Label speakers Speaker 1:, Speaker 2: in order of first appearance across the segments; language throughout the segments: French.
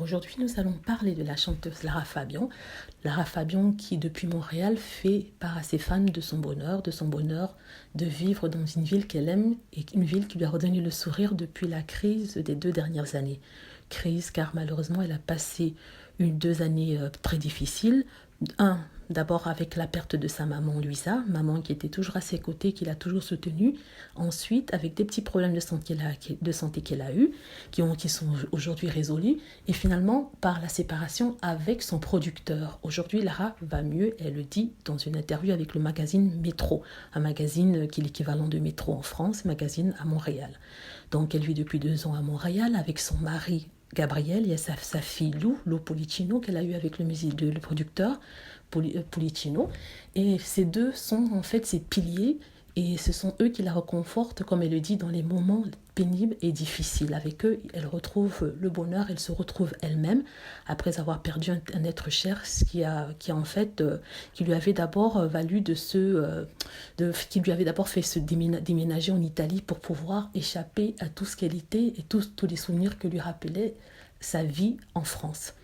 Speaker 1: Aujourd'hui, nous allons parler de la chanteuse Lara Fabian. Lara Fabian qui, depuis Montréal, fait part à ses fans de son bonheur de vivre dans une ville qu'elle aime et une ville qui lui a redonné le sourire depuis la crise des 2 dernières années. Crise car malheureusement, elle a passé 2 années très difficiles. D'abord avec la perte de sa maman Luisa, maman qui était toujours à ses côtés, qui l'a toujours soutenue. Ensuite, avec des petits problèmes de santé qu'elle a eus, qui sont aujourd'hui résolus. Et finalement, par la séparation avec son producteur. Aujourd'hui, Lara va mieux, elle le dit dans une interview avec le magazine Métro, un magazine qui est l'équivalent de Métro en France, magazine à Montréal. Donc, elle vit depuis 2 ans à Montréal avec son mari Gabriel, il y a sa fille Lou Policino, qu'elle a eu avec le producteur Policino. Et ces deux sont en fait ses piliers et ce sont eux qui la reconfortent, comme elle le dit, dans les moments pénibles et difficiles. Avec eux, elle retrouve le bonheur, elle se retrouve elle-même après avoir perdu un être cher, qui lui avait d'abord valu qui lui avait d'abord fait se déménager en Italie pour pouvoir échapper à tout ce qu'elle était et tous les souvenirs que lui rappelait sa vie en France.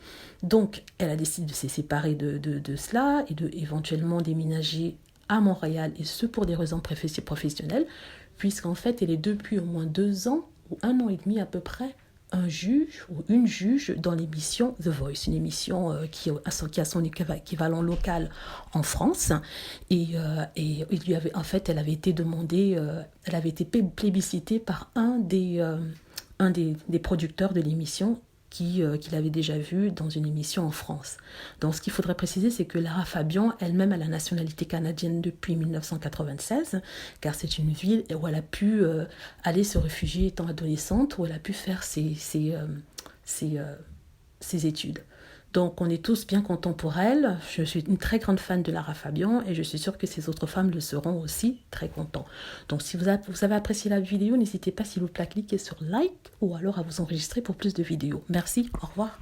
Speaker 1: Donc, elle a décidé de se séparer de cela et de éventuellement déménager à Montréal, et ce pour des raisons professionnelles, puisqu'en fait, elle est depuis au moins 2 ans ou 1 an et demi à peu près un juge ou une juge dans l'émission The Voice, une émission qui a son équivalent local en France. Et il lui avait, en fait, elle avait été demandée, elle avait été plébiscitée par un des producteurs de l'émission qu'il avait déjà vu dans une émission en France. Donc ce qu'il faudrait préciser, c'est que Lara Fabian, elle-même, a la nationalité canadienne depuis 1996, car c'est une ville où elle a pu aller se réfugier étant adolescente, où elle a pu faire ses études. Donc on est tous bien contents pour elle. Je suis une très grande fan de Lara Fabian et je suis sûre que ces autres femmes le seront aussi très contents. Donc si vous avez apprécié la vidéo, n'hésitez pas s'il vous plaît à cliquer sur like ou alors à vous enregistrer pour plus de vidéos. Merci, au revoir.